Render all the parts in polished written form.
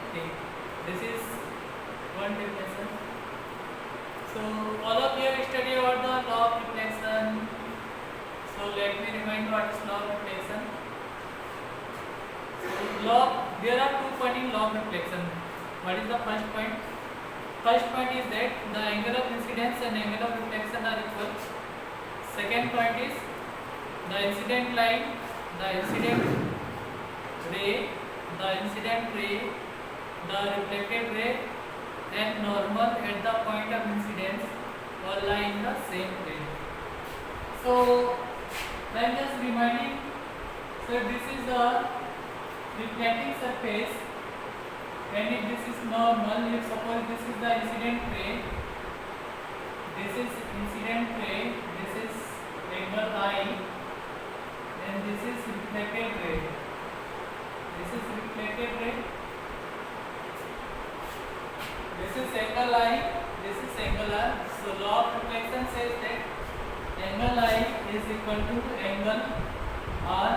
Okay, this is one definition. So all of you have studied about the law of reflection. So let me remind what is law of reflection. So there are 2 points in law of reflection. What is the first point? First point is that the angle of incidence and angle of reflection are equal. Second point is the incident line, the incident ray, the reflected ray and normal at the point of incidence all lie in the same plane. So I am just reminding, so this is the reflecting surface, and if this is normal, if suppose this is the incident ray, this is angle I, and this is reflected ray. This is angle I, this is angle R. So law of reflection says that angle I is equal to angle R.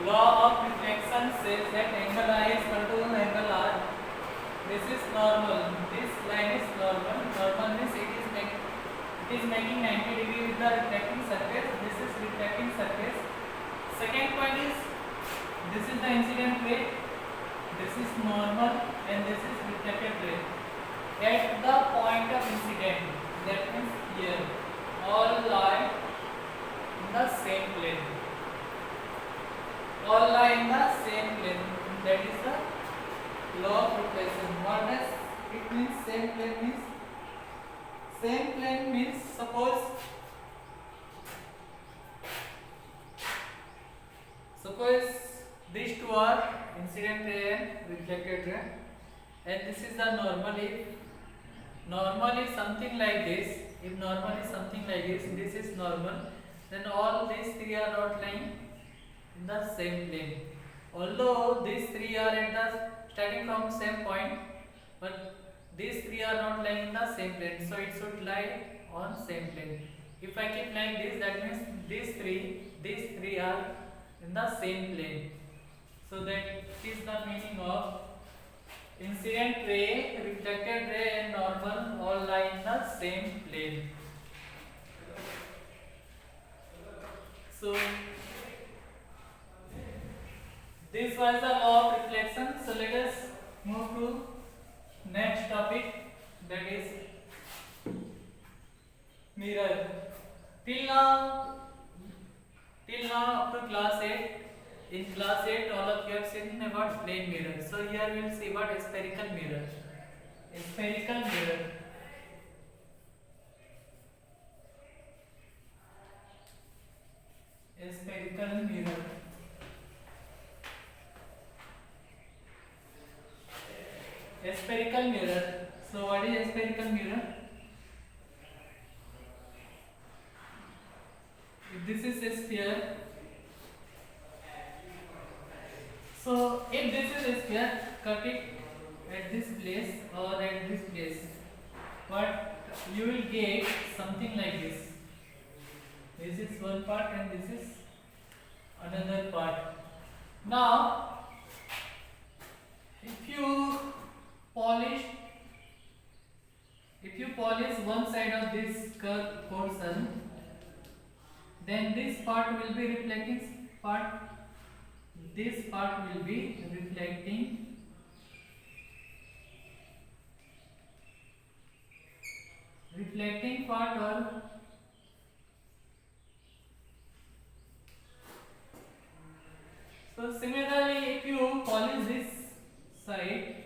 Law of reflection says that angle I is equal to angle R. This is normal. This line is normal. Normal means it is making 90 degree with the reflecting surface. This is reflecting surface. Second point is this is the incident ray. This is normal and this is reflected ray. At the point of incident, that means here, all lie in the same plane. All lie in the same plane. That is the law of reflection. What does it mean? Same plane means? Same plane means suppose these two are incident ray and reflected ray, and this is the normal. If normal is something like this, this is normal, then all these three are not lying in the same plane. Although these three are at the starting from same point, but these three are not lying in the same plane, so it should lie on same plane. If I keep like this, that means these three are in the same plane. So that is the meaning of incident ray, reflected ray and normal all lie in the same plane. So this was the law of reflection. So let us move to next topic, that is mirror. Till now up to class 8. In class 8 all of you have seen about plane mirror. So here we will see about spherical mirror. Spherical mirror. Spherical mirror. Spherical mirror. So what is spherical mirror? If this is a sphere, so if this is a sphere, cut it at this place or at this place, but you will get something like this. This is one part and this is another part. Now, if you polish one side of this curved portion, then this part will be reflecting part. This part will be reflecting part, or so similarly if you polish this side,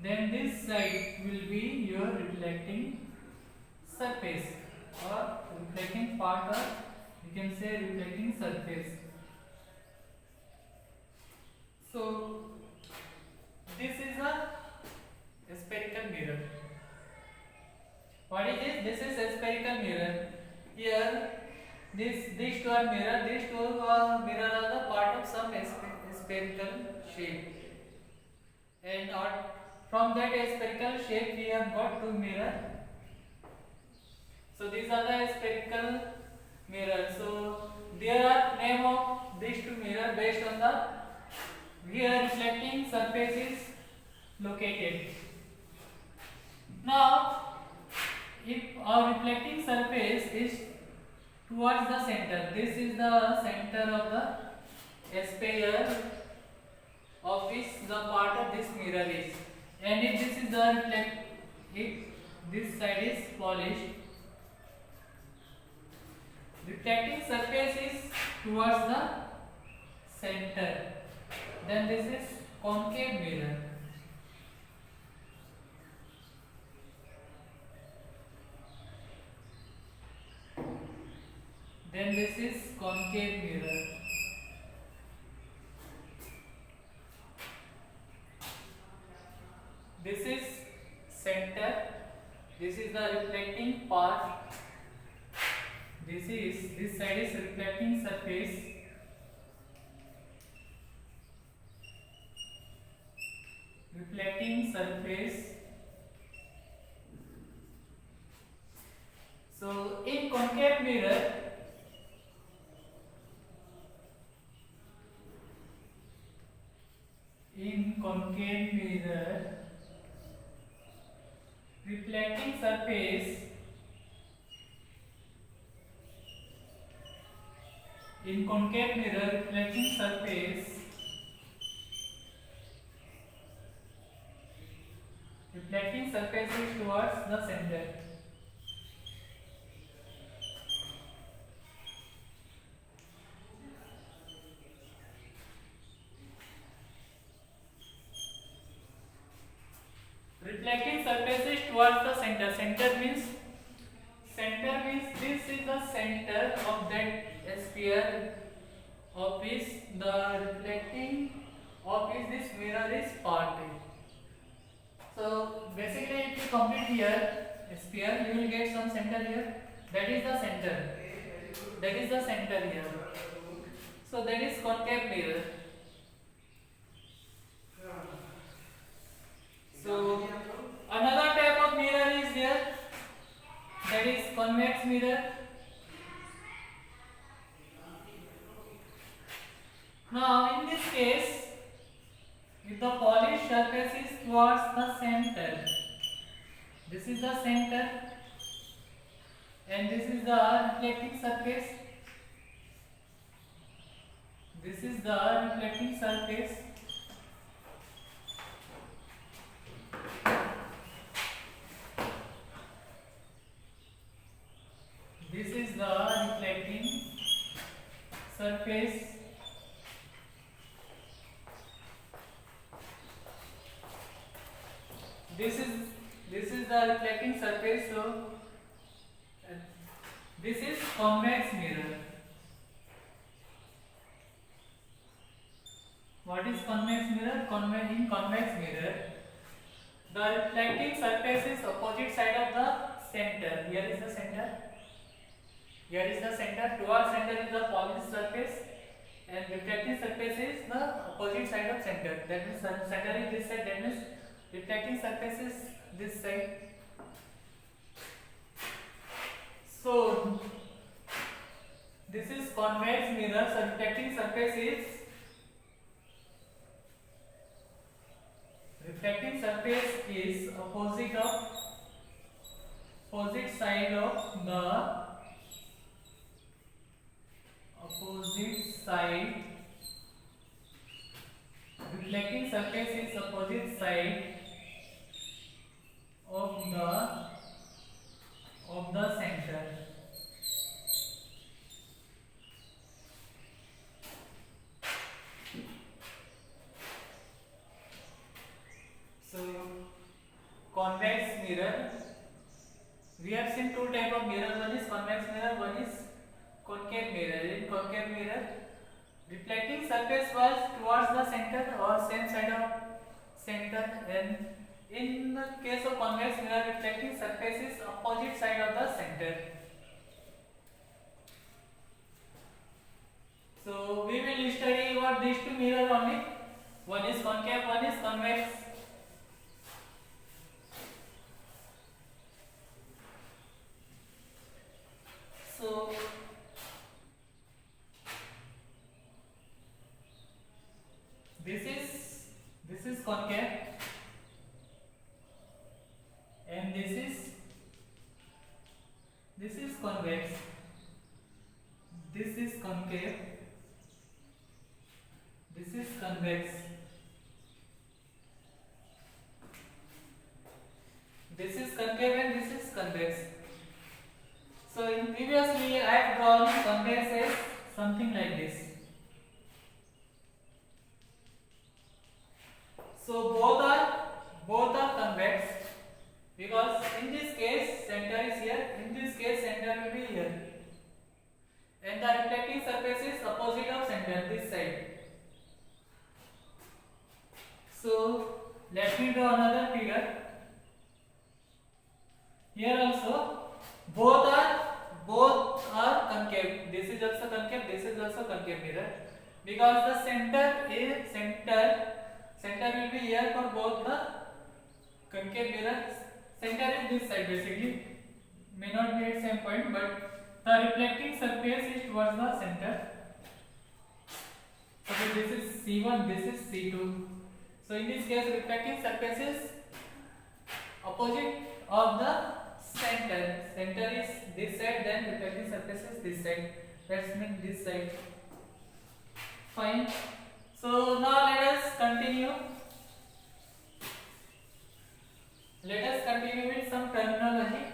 then this side will be your reflecting surface or reflecting part, or you can say reflecting surface. So this is a spherical mirror. What is this? This is a spherical mirror. Here these two are mirror. These two mirror are the part of some spherical shape, and from that spherical shape we have got two mirror. So these are the spherical mirror. So there are name of these two mirror based here reflecting surface is located. Now, if our reflecting surface is towards the center, this is the center of the sphere of which the part of this mirror is, and if this is the if this side is polished, reflecting surface is towards the center, then this is concave mirror. Then this is concave mirror. This is center. This is the reflecting part. This side is reflecting surface. Reflecting surface. So in concave mirror, reflecting surface in concave mirror, reflecting surface is towards the center. Reflecting surface is towards the center. Center means this is the center of that sphere of which the reflecting of which this mirror is part. So basically, if you complete here sphere, you will get some center here. That is the center. That is the center here. So that is concave mirror. So another type of mirror is there, that is convex mirror. Now in this case, if the polished surface is towards the center, this is the center and this is the reflecting surface. This is the reflecting surface. This is the reflecting surface. This is the reflecting surface. So this is convex mirror. What is convex mirror? In convex mirror, the reflecting surface is opposite side of the center. Here is the center. Here is the center. Towards center is the polished surface, and reflecting surface is the opposite side of center. That means center is this side. That means reflecting surface is this side. So this is convex mirror. So reflecting surface is opposite side of the reflecting surface is opposite side of the center. So convex mirror, we have seen two type of mirror. One is convex mirror, one is concave mirror. In concave mirror, reflecting surface was towards the center or same side of center, and in the case of convex mirror, reflecting surface is opposite side of the center. So we will study about these two mirror only. One is concave, one is convex. So this is concave and this is convex. This is concave, this is convex, this is concave and this is convex. So in previously I have drawn convex as something like this. So both are convex because in this case center is here, in this case center will be here, and the reflecting surface is opposite of center, this side. So let me draw another figure. Here also both are concave. This is also concave, this is also concave mirror, because the center will be here for both the concave mirrors. Center is this side basically, may not be at same point, but the reflecting surface is towards the center. So this is C1, this is C2. So in this case reflecting surface is opposite of the center. Center is this side, then reflecting surface is this side. Let's make this side. Fine. So now let us continue. Let us continue with some terminology.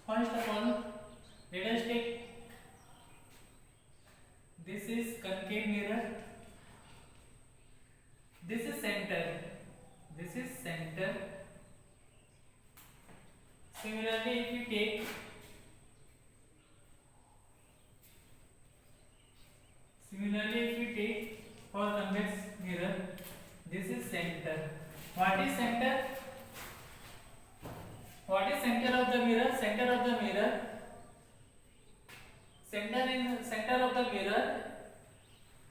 First of all, let us take this is concave mirror. This is center. This is center. Similarly, if you take for convex mirror, this is center. What is center? What is center of the mirror? Center of the mirror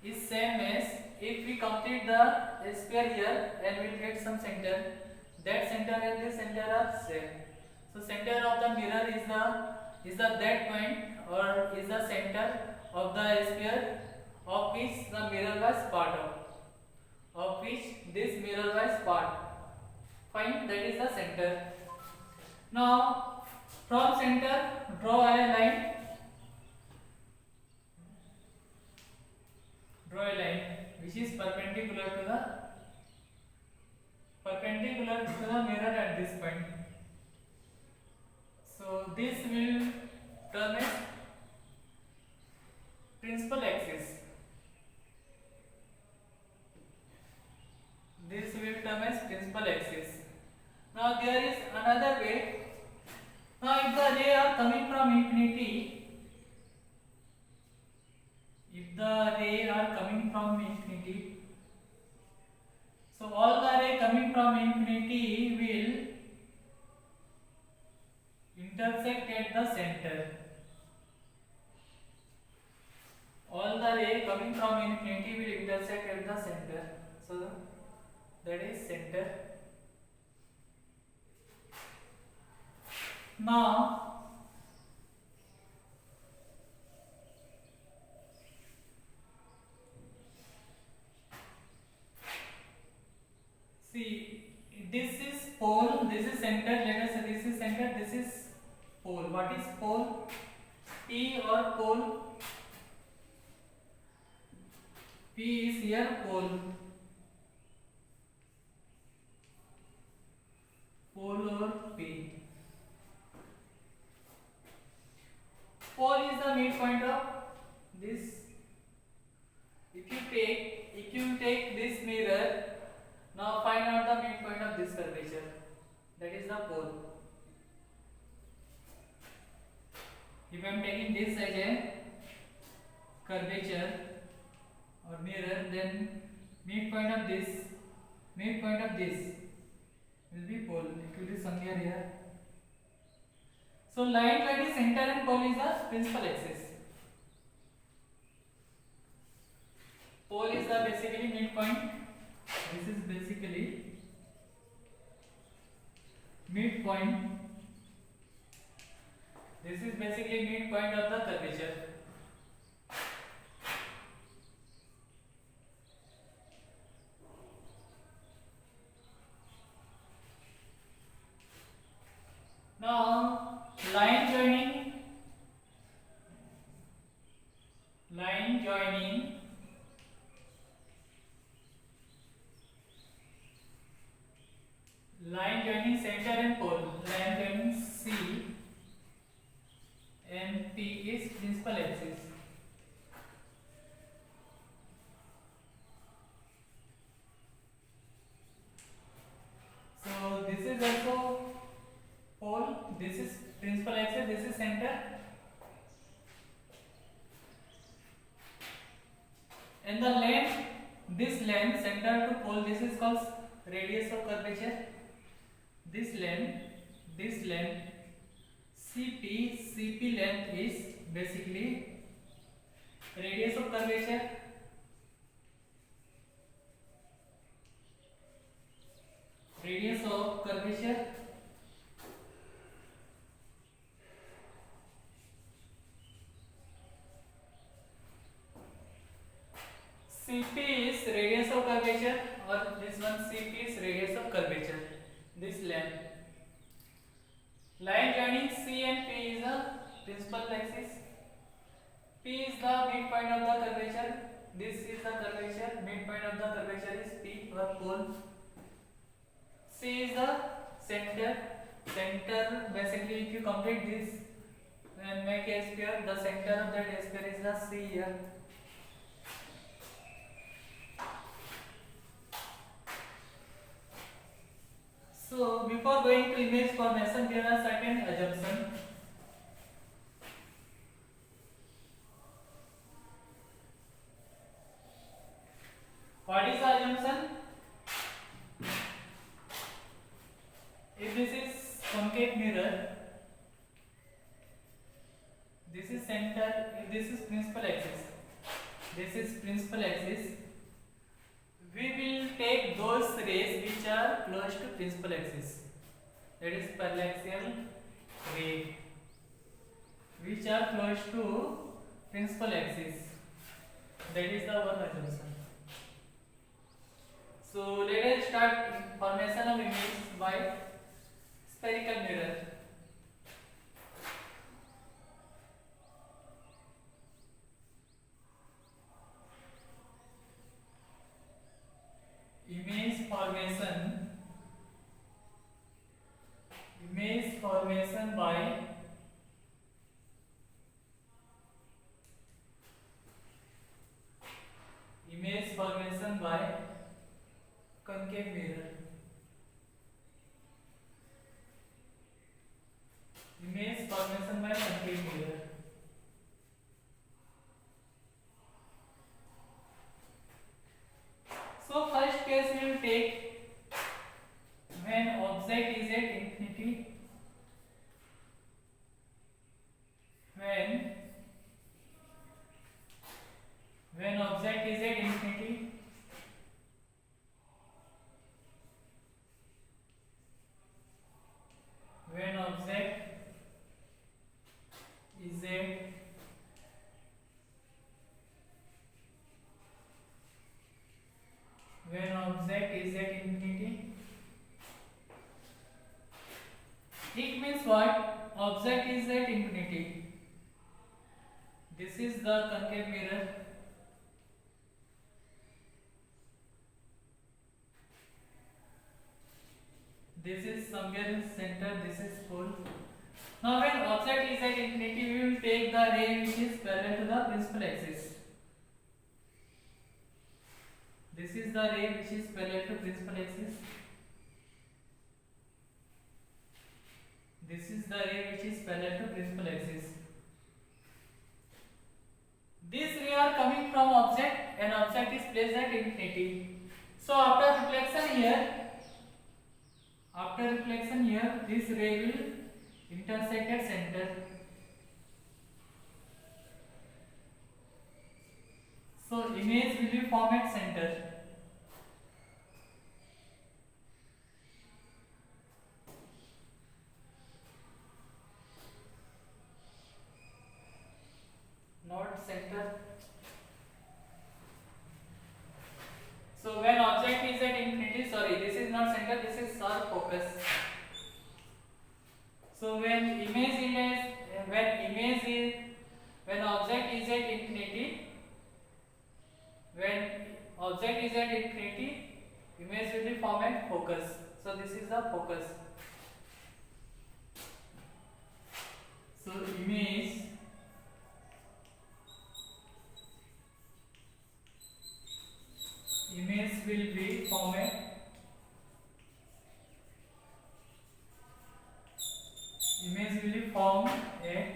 is same as, if we complete the sphere here and we'll get some center. That center and this center are same. So center of the mirror is the that point or is the center of the sphere of which the mirror was part of which this mirror was part. Fine, that is the center. Now from center draw a line. Draw a line which is perpendicular to the mirror at this point. So this will term as principal axis. This will term as principal axis. Now there is another way. Now if the ray are coming from infinity, so all the ray coming from infinity will intersect at the center. All the ray coming from infinity will intersect at the center. So that is center. Now see, this is pole, this is center. Let us say this is center, this is pole. What is pole? P or pole? P is here pole. Pole or P. Pole is the midpoint of this. If you take this mirror, now find out the midpoint of this curvature. That is the pole. If I am taking this as a curvature or mirror, then midpoint of this will be pole. It will be somewhere here. So line by the center and pole is the principal axis. Pole is the basically midpoint. This is basically midpoint. This is basically midpoint of the curvature. line joining center and pole, line joining C and P is principal axis. So this is also pole, this is principal axis, this is center, and the length, this length center to pole, this is called radius of curvature. This length CP length is basically radius of curvature. CP is radius of curvature, or this one CP is radius of curvature. This length. Line joining C and P is the principal axis. P is the midpoint of the curvature. This is the curvature. Midpoint of the curvature is P or pole. C is the center. Basically, if you complete this and make a sphere, the center of that sphere is the C here. So before going to image formation, there are certain assumptions. What is the assumption? If this is concave mirror, this is center, if this is principal axis, we will take those rays which are close to principal axis, that is parallaxial ray, which are close to principal axis. That is the one assumption. So let us start formation of image by spherical mirror. Image formation by concave mirror. So first case we will take when object is at infinity. When object is at infinity, when object is at infinity, it means what? Object is at infinity. This is the concave mirror. This is somewhere in center, this is pole. Now when object is at infinity, we will take the ray which is parallel to the principal axis. This is the ray which is parallel to principal axis. This is the ray which is parallel to principal axis. These rays are coming from object and object is placed at infinity. So after reflection here, this ray will intersect at center. So image will be formed at center. Not center. So when object is at infinity, this is not center, this is our focus. So when image will be format. Image will be formed at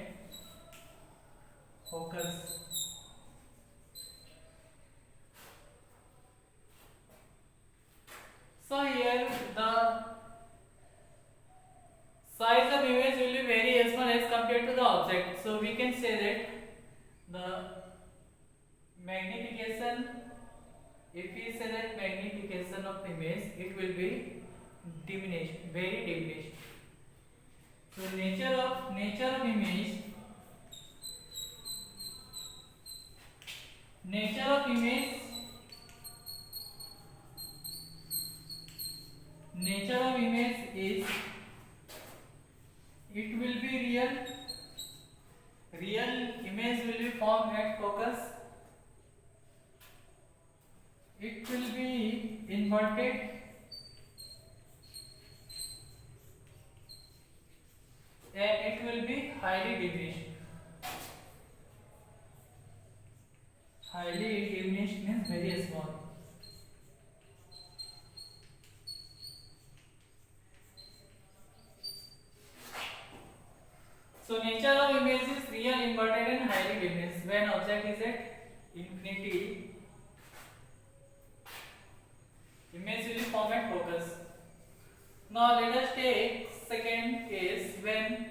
focus. So here the size of image will be very small as compared to the object. So we can say that the magnification, if we say that magnification of image, it will be diminished, very diminished. So nature of image, nature of image is, it will be real. Real image will be formed at focus. It will be inverted. And it will be highly diminished. Highly diminished means very small. So nature of image is real, inverted and highly diminished. When object is at infinity, image will be formed at focus. Now let us take second case, when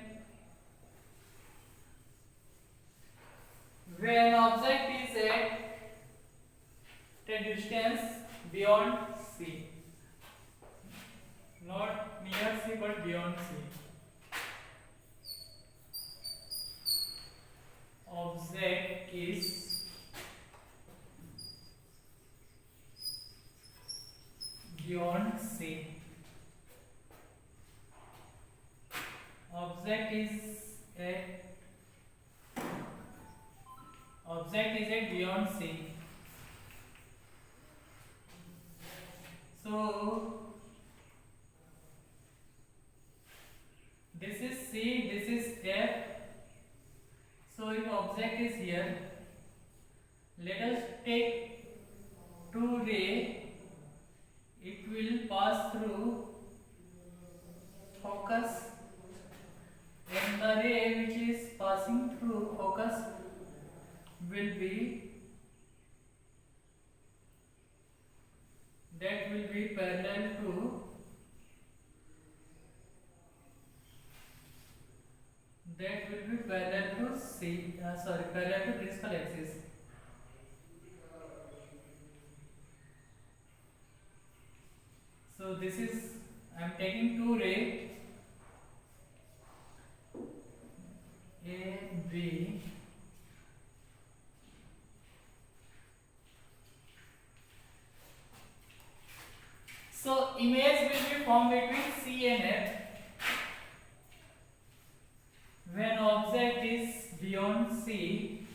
object is at a distance beyond C, not near C but beyond C. Object is beyond C. Object is at beyond C. So this is C, this is F. So if object is here, let us take two ray. It will pass through focus, and the ray which is passing through focus will be parallel to C, parallel to principal axis. So this is, I am taking two ray A, B. So image will be formed between C and F. When object is beyond C,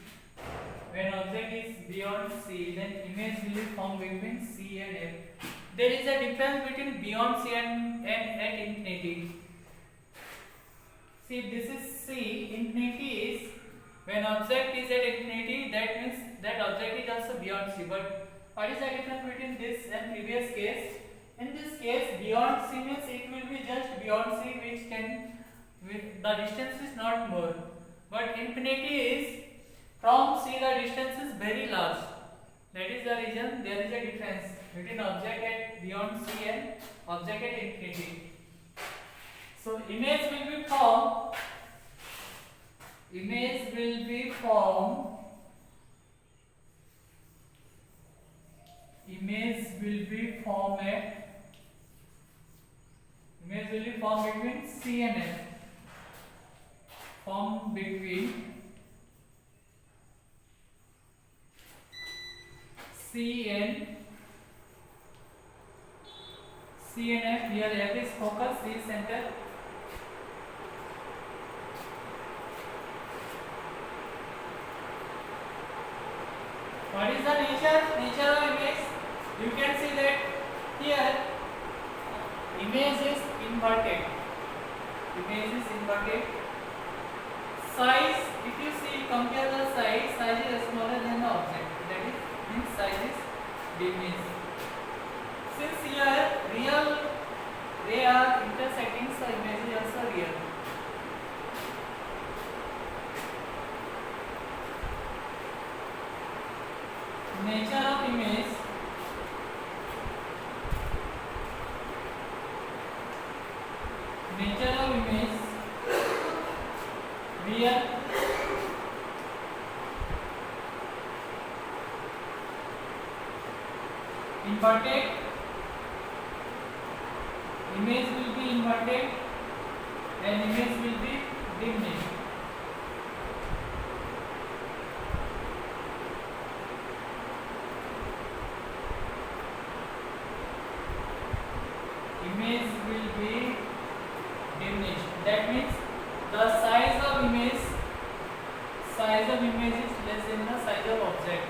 then image will be formed between C and F. There is a difference between beyond C and at infinity. See, this is C. Infinity is when object is at infinity, that means that object is also beyond C. But what is the difference between this and previous case? In this case, beyond C means it will be just beyond C, which can, the distance is not more. But infinity is from C, the distance is very large. That is the reason there is a difference between object at beyond C and object at infinity. So image will be formed. Image will be formed between C and F. Formed between C and F. Here F is focus, C is center. What is the nature of image? You can see that here image is inverted. Size, if you see, compare the size is smaller than the object. That is, means size is diminished. Since here real they are intersecting, so image is also real. Nature of image. Nature of image real. Inverted. Image will be inverted and image will be diminished. Image will be diminished. That means the size of image is less than the size of object.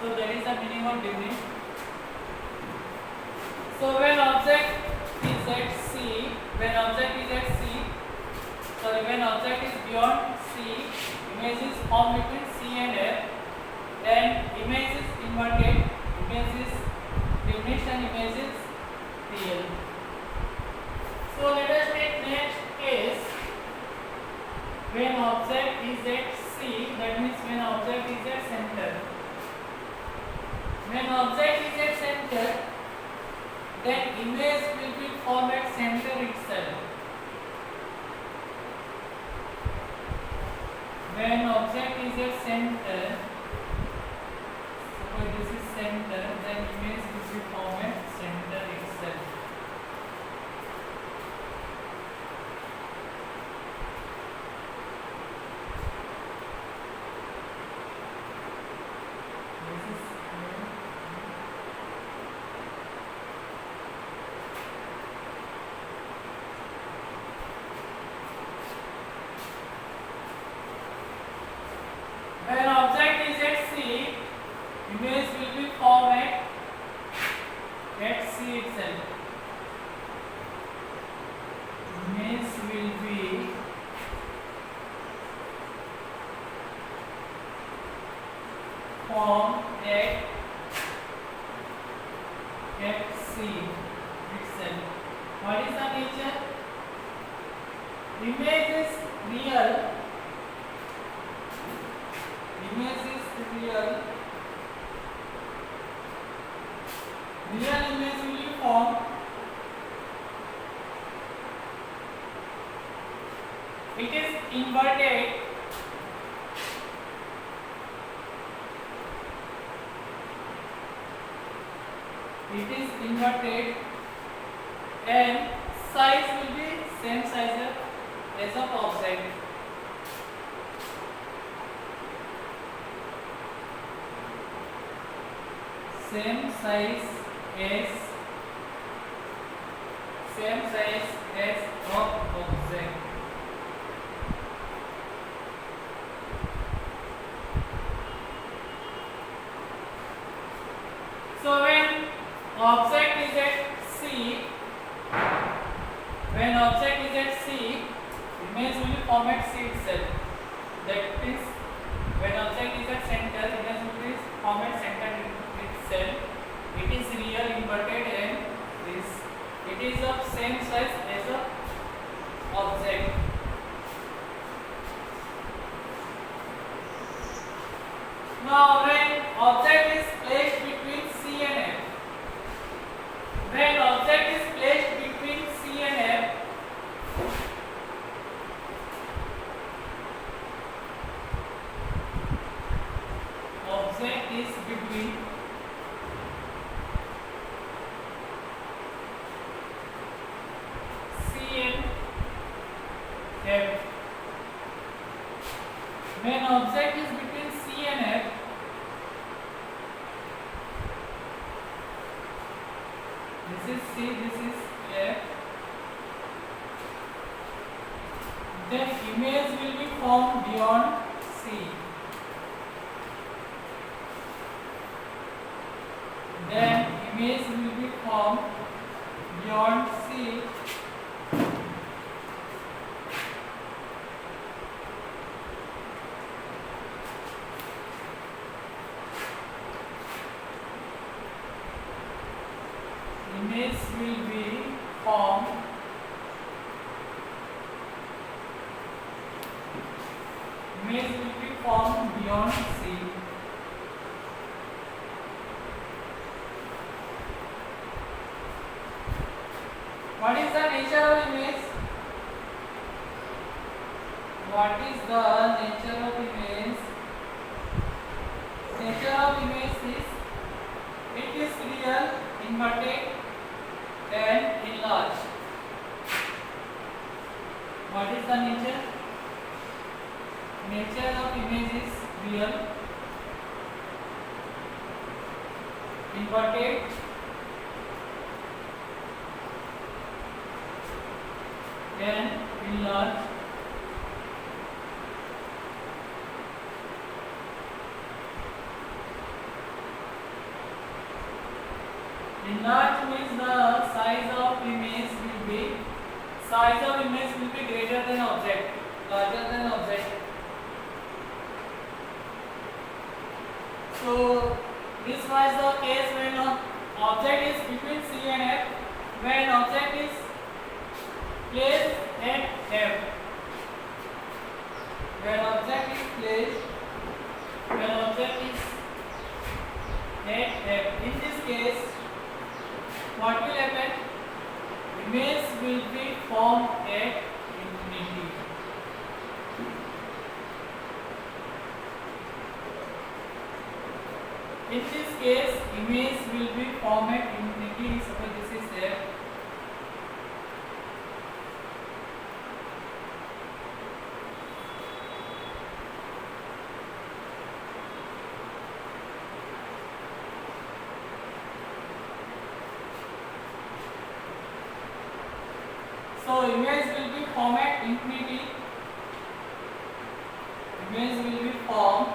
So that is the meaning of diminished. So when object is at C, when object is beyond C, image is formed between C and F, then image is inverted, image is diminished and image is real. So let us take next case. When object is at C, that means when object is at center. When object is at center, then image will be formed at center itself. When object is at center, suppose this is center, then image will be formed at center itself. When object is at C, image will be formed at C itself. Image will be formed at C itself. What is the nature? Image is real. Image is real. Real image will be formed. It is inverted. It is inverted and size will be same size as of object. Same size as of object. So when object is at C, image will be formed at C itself. That is, when object is at center, image will be formed at center itself. It is real, inverted, and it is of same size as a object. Now when object is placed between C and F, object is between C and F. When object is between C and F, this is C, this is F, then image will be formed beyond C. Then image will be formed beyond C. will be formed beyond C. What is the nature of image? What is the nature of image? Nature of image is it is real, inverted and enlarged. What is the nature? Nature of image is real, inverted and enlarged. Enlarged means the size of image will be greater than object, larger than object. So this was the case when object is between C and F. When object is placed at F. When object is at F. In this case, what will happen? Image will be formed at infinity. In this case, image will be formed at infinity. Suppose this is F. So image will be formed at infinity. Image will be formed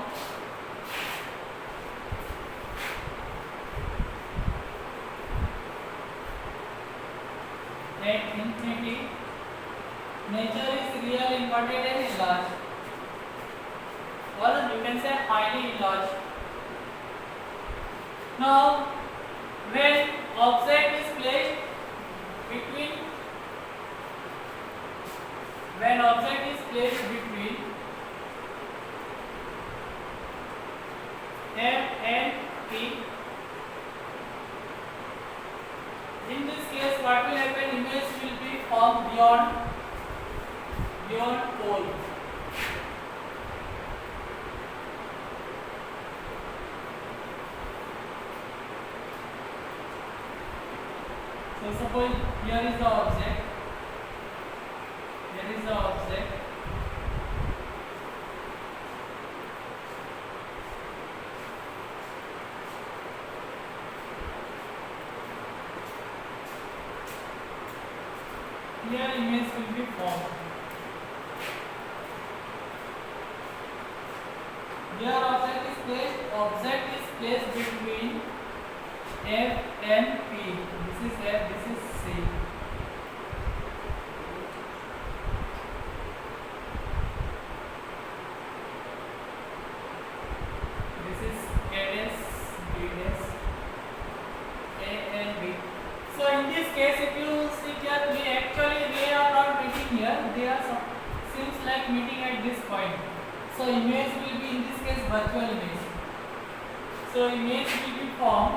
at infinity. Nature is real, inverted and enlarged. Or you can say highly enlarged. Now, when object is placed between F and P, in this case, what will happen? Image will be formed beyond pole. So suppose here is the object. Here image will be formed. Here object is placed between F and P. This is F, this is C. This is A dash, B dash, A and B. So in this case, if you see here, they are not meeting here. They are seems like meeting at this point. So image will be in this case virtual image. So image will be formed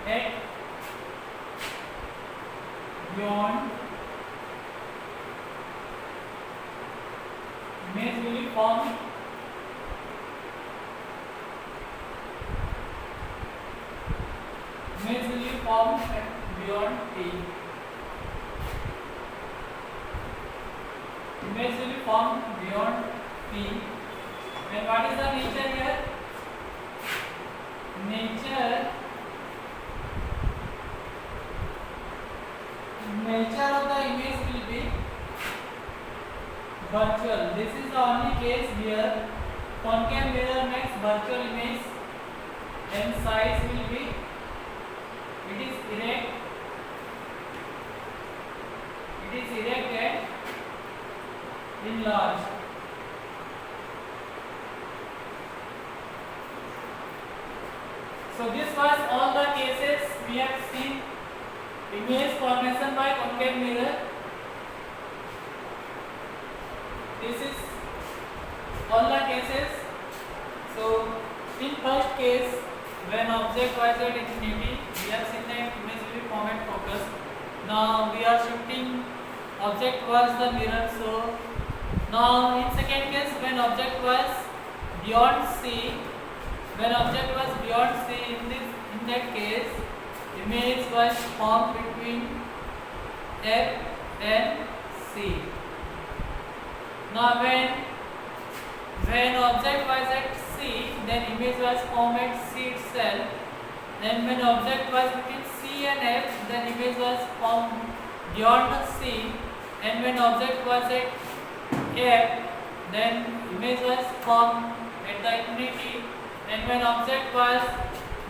at beyond. Image will be formed at beyond T. Image will be formed beyond T. And what is the nature here? Nature of the image will be virtual. This is the only case where concave mirror makes virtual image and size will be it is erect, and enlarged. So this was all the cases we have seen. Image formation by concave mirror. This is all the cases. So in first case, when object was at infinity, we have seen that image will be formed at focus. Now we are shifting object towards the mirror. So now in second case, when object was beyond C, in that case, image was formed between F and C. Now when object was at C, then image was formed at C itself. Then when object was between C and F, then image was formed beyond C. And when object was at F, then image was formed at the infinity. And when object was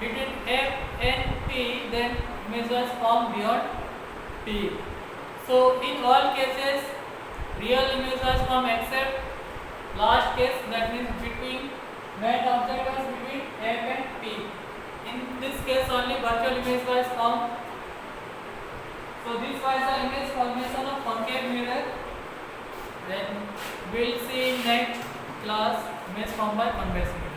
between F and P, then image was formed beyond P. So in all cases, real image was formed except last case, that means between when object was between F and P. In this case only virtual image was formed. So this was the image formation of concave mirror. Then we will see in next class image formed by convex mirror.